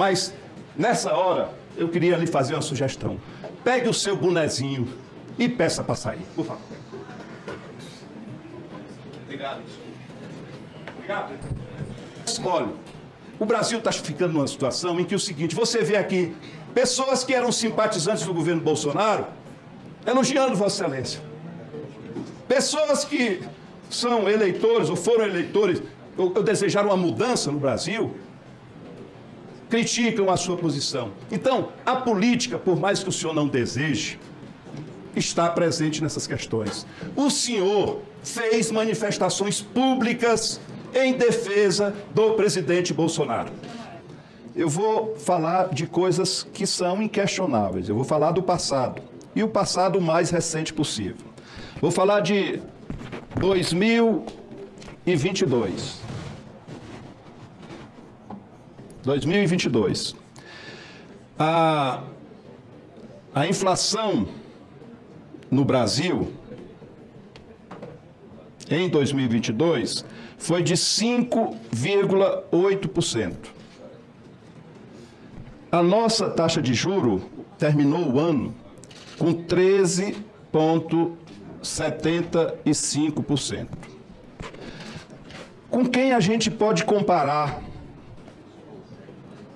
Mas, nessa hora, eu queria lhe fazer uma sugestão. Pegue o seu bonezinho e peça para sair, por favor. Obrigado. Obrigado. Olha, o Brasil está ficando numa situação em que é o seguinte, você vê aqui pessoas que eram simpatizantes do governo Bolsonaro elogiando Vossa Excelência. Pessoas que são eleitores ou foram eleitores ou desejaram uma mudança no Brasil, criticam a sua posição. Então, a política, por mais que o senhor não deseje, está presente nessas questões. O senhor fez manifestações públicas em defesa do presidente Bolsonaro. Eu vou falar de coisas que são inquestionáveis. Eu vou falar do passado, e o passado o mais recente possível. Vou falar de 2022. 2022. A inflação no Brasil, em 2022, foi de 5,8%. A nossa taxa de juro terminou o ano com 13,75%. Com quem a gente pode comparar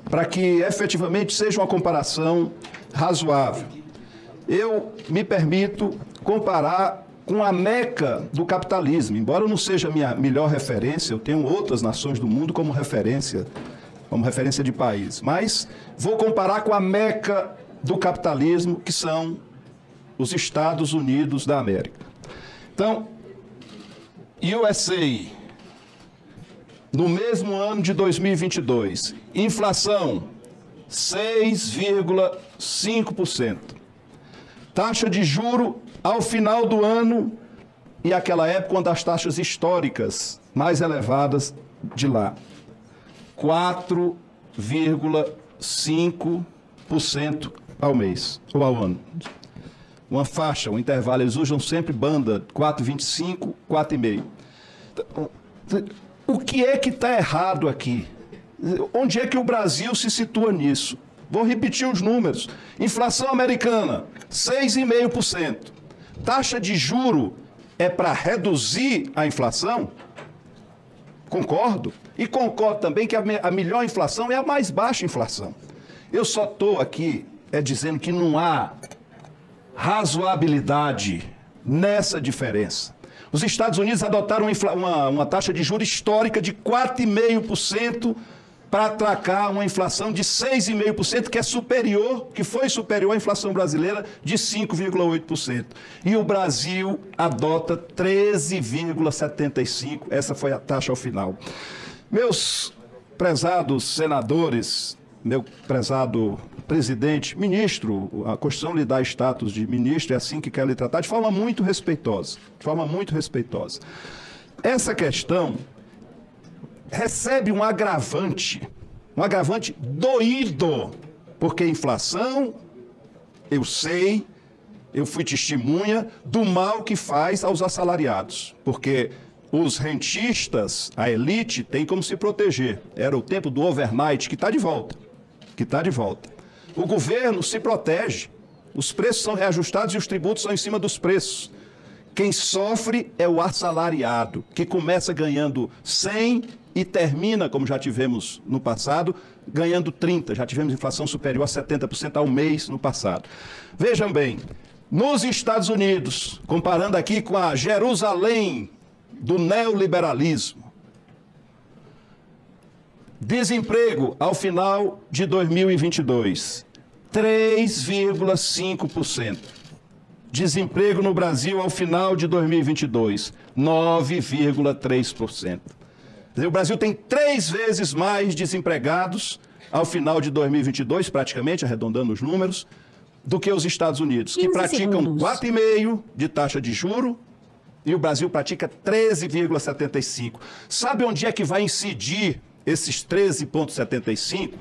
para que efetivamente seja uma comparação razoável? Eu me permito comparar com a meca do capitalismo. Embora eu não seja a minha melhor referência, eu tenho outras nações do mundo como referência de país. Mas vou comparar com a meca do capitalismo, que são os Estados Unidos da América. Então, USA, no mesmo ano de 2022, inflação 6,5%. Taxa de juro ao final do ano e aquela época uma das taxas históricas mais elevadas de lá. 4,5% ao mês, ou ao ano. Uma faixa, um intervalo, eles usam sempre banda 4,25, 4,5. O que é que está errado aqui? Onde é que o Brasil se situa nisso? Vou repetir os números. Inflação americana, 6,5%. Taxa de juro é para reduzir a inflação? Concordo. E concordo também que a melhor inflação é a mais baixa inflação. Eu só estou aqui dizendo que não há razoabilidade nessa diferença. Os Estados Unidos adotaram uma taxa de juros histórica de 4,5% para atracar uma inflação de 6,5%, que foi superior à inflação brasileira de 5,8%. E o Brasil adota 13,75%. Essa foi a taxa ao final. Meus prezados senadores, meu prezado presidente, ministro, a Constituição lhe dá status de ministro, é assim que quer lhe tratar, de forma muito respeitosa. De forma muito respeitosa. Essa questão recebe um agravante doído, porque inflação, eu sei, eu fui testemunha do mal que faz aos assalariados, porque os rentistas, a elite, tem como se proteger. Era o tempo do overnight, que está de volta. O governo se protege, os preços são reajustados e os tributos são em cima dos preços. Quem sofre é o assalariado, que começa ganhando 100 e termina, como já tivemos no passado, ganhando 30. Já tivemos inflação superior a 70% ao mês no passado. Vejam bem, nos Estados Unidos, comparando aqui com a Jerusalém do neoliberalismo, desemprego ao final de 2022, 3,5%. Desemprego no Brasil ao final de 2022, 9,3%. O Brasil tem 3 vezes mais desempregados ao final de 2022, praticamente, arredondando os números, do que os Estados Unidos, que praticam 4,5% de taxa de juro e o Brasil pratica 13,75%. Sabe onde é que vai incidir esses 13,75%?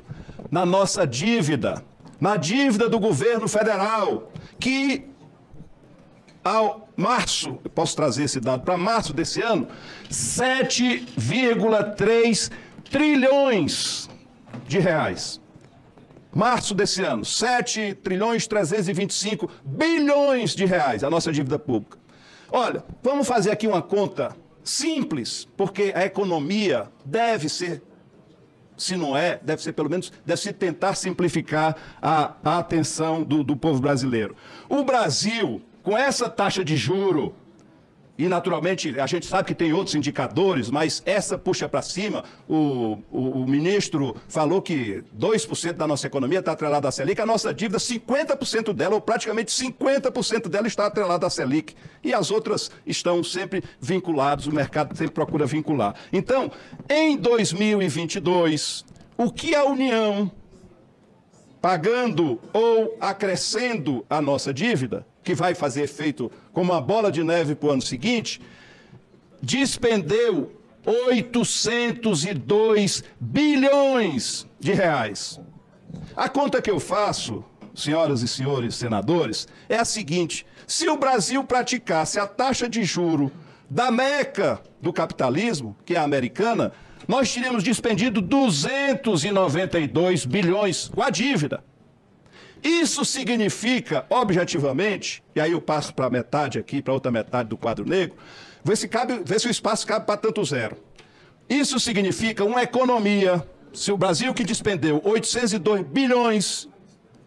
Na nossa dívida, na dívida do governo federal, que ao março, eu posso trazer esse dado para março desse ano, 7,3 trilhões de reais. Março desse ano, 7 trilhões 325 bilhões de reais, a nossa dívida pública. Olha, vamos fazer aqui uma conta simples, porque a economia deve ser, se não é, deve ser pelo menos, deve se tentar simplificar a atenção do povo brasileiro. O Brasil, com essa taxa de juro, e naturalmente a gente sabe que tem outros indicadores, mas essa puxa para cima, o ministro falou que 2% da nossa economia está atrelada à Selic, a nossa dívida, 50% dela, ou praticamente 50% dela está atrelada à Selic, e as outras estão sempre vinculadas, o mercado sempre procura vincular. Então, em 2022, o que a União, pagando ou acrescendo a nossa dívida, que vai fazer efeito como uma bola de neve para o ano seguinte, despendeu 802 bilhões de reais. A conta que eu faço, senhoras e senhores senadores, é a seguinte: se o Brasil praticasse a taxa de juro da meca do capitalismo, que é a americana, nós teríamos despendido 292 bilhões com a dívida. Isso significa, objetivamente, e aí eu passo para a metade aqui, para a outra metade do quadro negro, vê se o espaço cabe para tanto zero. Isso significa uma economia, se o Brasil que despendeu 802 bilhões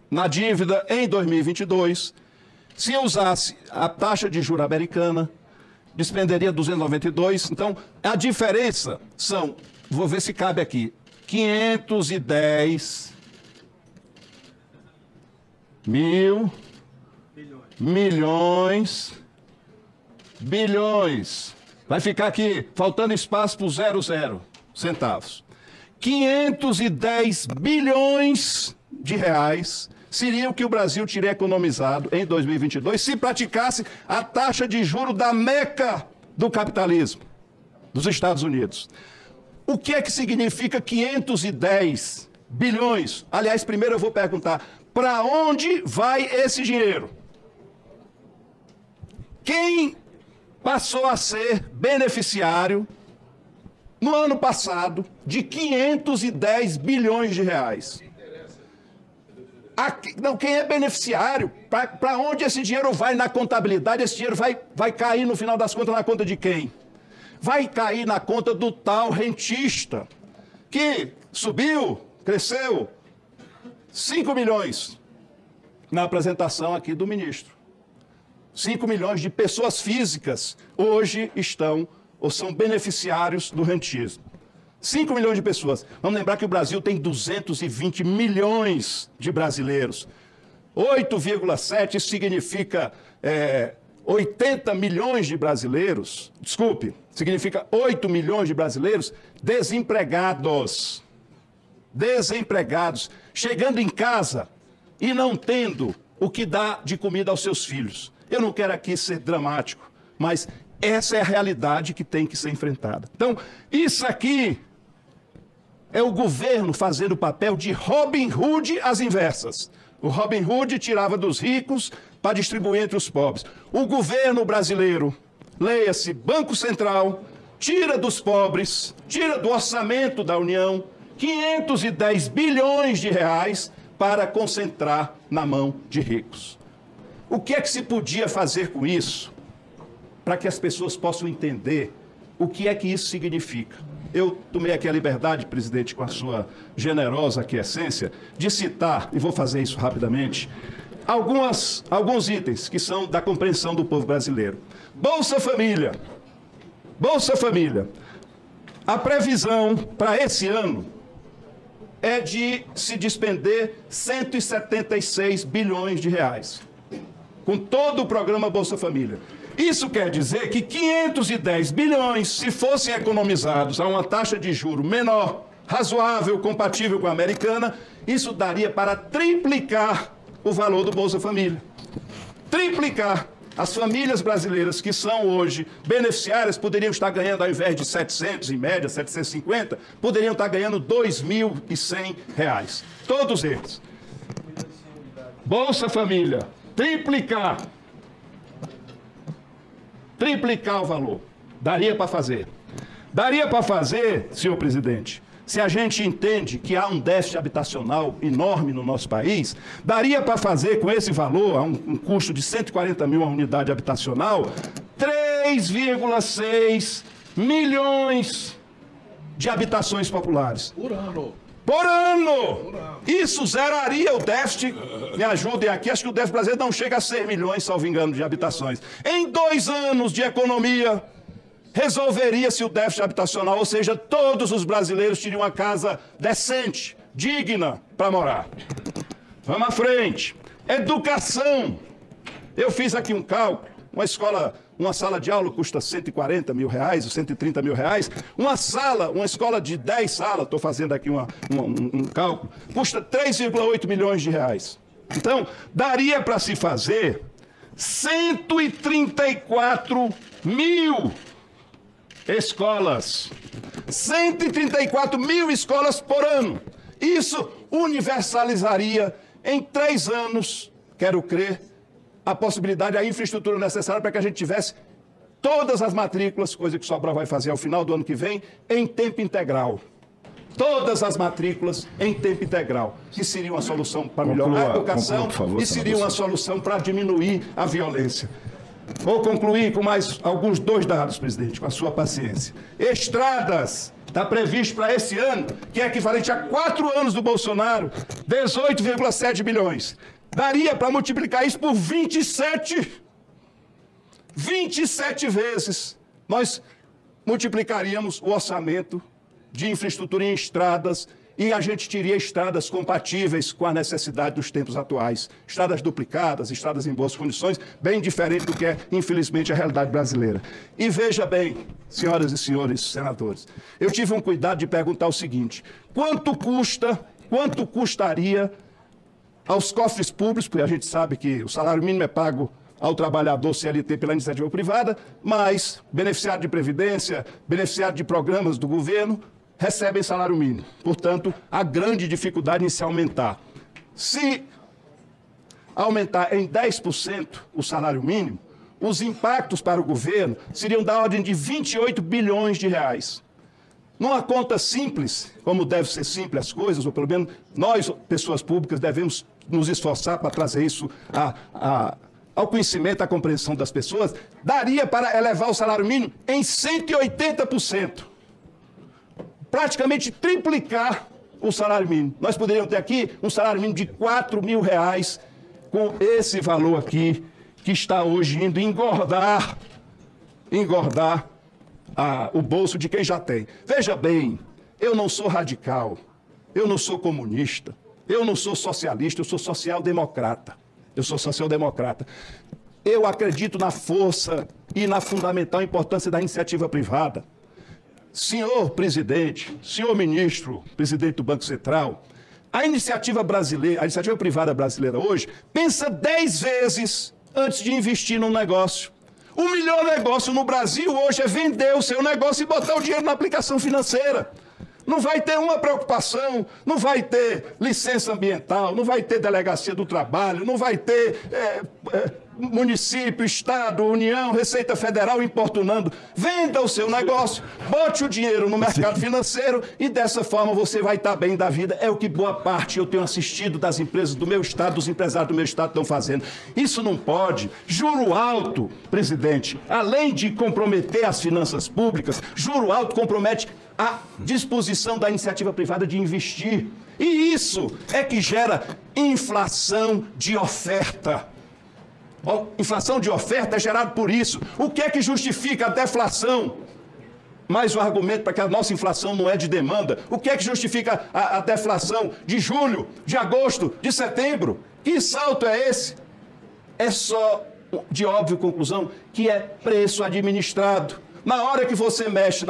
na dívida em 2022, se usasse a taxa de juros americana, despenderia 292. Então, a diferença são, vou ver se cabe aqui, 510 milhões, bilhões. Vai ficar aqui, faltando espaço para 00 centavos. 510 bilhões de reais seria o que o Brasil teria economizado em 2022 se praticasse a taxa de juro da meca do capitalismo, dos Estados Unidos. O que é que significa 510 bilhões? Aliás, primeiro eu vou perguntar, para onde vai esse dinheiro? Quem passou a ser beneficiário no ano passado de 510 bilhões de reais? Não, quem é beneficiário? Para onde esse dinheiro vai na contabilidade? Esse dinheiro vai cair, no final das contas, na conta de quem? Vai cair na conta do tal rentista, que subiu, cresceu 5 milhões na apresentação aqui do ministro. 5 milhões de pessoas físicas hoje estão ou são beneficiários do rentismo. 5 milhões de pessoas. Vamos lembrar que o Brasil tem 220 milhões de brasileiros. 8,7 significa 80 milhões de brasileiros, desculpe, significa 8 milhões de brasileiros desempregados. Desempregados, chegando em casa e não tendo o que dar de comida aos seus filhos. Eu não quero aqui ser dramático, mas essa é a realidade que tem que ser enfrentada. Então, isso aqui é o governo fazendo o papel de Robin Hood às inversas. O Robin Hood tirava dos ricos para distribuir entre os pobres. O governo brasileiro, leia-se Banco Central, tira dos pobres, tira do orçamento da União 510 bilhões de reais para concentrar na mão de ricos. O que é que se podia fazer com isso para que as pessoas possam entender o que é que isso significa? Eu tomei aqui a liberdade, presidente, com a sua generosa aquiescência, de citar, e vou fazer isso rapidamente, alguns itens que são da compreensão do povo brasileiro. Bolsa Família. Bolsa Família. A previsão para esse ano é de se despender 176 bilhões de reais, com todo o programa Bolsa Família. Isso quer dizer que 510 bilhões, se fossem economizados a uma taxa de juro menor, razoável, compatível com a americana, isso daria para triplicar o valor do Bolsa Família. Triplicar. As famílias brasileiras que são hoje beneficiárias poderiam estar ganhando, ao invés de 700, em média, 750, poderiam estar ganhando R$ 2.100. Todos eles. Bolsa Família. Triplicar. Triplicar o valor. Daria para fazer. Daria para fazer, senhor presidente, se a gente entende que há um déficit habitacional enorme no nosso país, daria para fazer com esse valor, a um custo de 140 mil a unidade habitacional, 3,6 milhões de habitações populares. Por ano. Por ano! Isso zeraria o déficit. Me ajudem aqui, acho que o déficit brasileiro não chega a 6 milhões, salvo engano, de habitações. Em 2 anos de economia, resolveria-se o déficit habitacional, ou seja, todos os brasileiros teriam uma casa decente, digna para morar. Vamos à frente. Educação. Eu fiz aqui um cálculo. Uma sala de aula custa 140 mil reais, ou 130 mil reais. Uma escola de 10 salas, estou fazendo aqui um cálculo, custa 3,8 milhões de reais. Então, daria para se fazer 134 mil escolas. 134 mil escolas por ano. Isso universalizaria em 3 anos, quero crer, a possibilidade, a infraestrutura necessária para que a gente tivesse todas as matrículas, coisa que o Sobral vai fazer ao final do ano que vem, em tempo integral. Todas as matrículas em tempo integral, que seria uma solução para melhorar a educação e seria uma solução para diminuir a violência. Vou concluir com mais alguns 2 dados, presidente, com a sua paciência. Estradas. Está previsto para esse ano, que é equivalente a 4 anos do Bolsonaro, 18,7 bilhões. Daria para multiplicar isso por 27 vezes. Nós multiplicaríamos o orçamento de infraestrutura em estradas e a gente teria estradas compatíveis com a necessidade dos tempos atuais. Estradas duplicadas, estradas em boas condições, bem diferente do que é, infelizmente, a realidade brasileira. E veja bem, senhoras e senhores senadores, eu tive um cuidado de perguntar o seguinte: quanto custaria aos cofres públicos, porque a gente sabe que o salário mínimo é pago ao trabalhador CLT pela iniciativa privada, mas beneficiário de previdência, beneficiário de programas do governo, recebem salário mínimo. Portanto, a grande dificuldade em se aumentar. Se aumentar em 10% o salário mínimo, os impactos para o governo seriam da ordem de 28 bilhões de reais. Numa conta simples, como deve ser simples as coisas, ou pelo menos nós, pessoas públicas, devemos nos esforçar para trazer isso ao conhecimento, à compreensão das pessoas, daria para elevar o salário mínimo em 180%. Praticamente triplicar o salário mínimo. Nós poderíamos ter aqui um salário mínimo de 4 mil reais com esse valor aqui, que está hoje indo engordar o bolso de quem já tem. Veja bem, eu não sou radical, eu não sou comunista, eu não sou socialista, eu sou social-democrata. Eu acredito na força e na fundamental importância da iniciativa privada. Senhor presidente, senhor ministro, presidente do Banco Central, a iniciativa privada brasileira hoje pensa 10 vezes antes de investir num negócio. O melhor negócio no Brasil hoje é vender o seu negócio e botar o dinheiro na aplicação financeira. Não vai ter uma preocupação, não vai ter licença ambiental, não vai ter delegacia do trabalho, não vai ter município, Estado, União, Receita Federal importunando. Venda o seu negócio, bote o dinheiro no mercado financeiro e dessa forma você vai estar bem da vida. É o que boa parte eu tenho assistido das empresas do meu Estado, dos empresários do meu Estado estão fazendo. Isso não pode. Juro alto, presidente, além de comprometer as finanças públicas, juro alto compromete a disposição da iniciativa privada de investir. E isso é que gera inflação de oferta. Inflação de oferta é gerada por isso. O que é que justifica a deflação? Mais um argumento para que a nossa inflação não é de demanda. O que é que justifica a deflação de julho, de agosto, de setembro? Que salto é esse? É só de óbvia conclusão que é preço administrado. Na hora que você mexe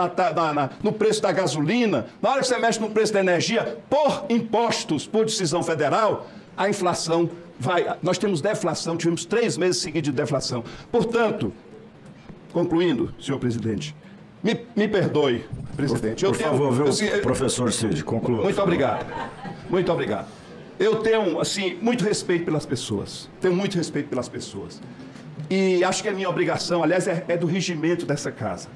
no preço da gasolina, na hora que você mexe no preço da energia, por impostos, por decisão federal, a inflação vai... Nós temos deflação, tivemos 3 meses seguidos de deflação. Portanto, concluindo, senhor presidente, me perdoe, presidente. Por favor, professor Cid, conclua. Muito obrigado. Muito obrigado. Eu tenho, assim, muito respeito pelas pessoas. Tenho muito respeito pelas pessoas. E acho que é minha obrigação, aliás, é do regimento dessa casa.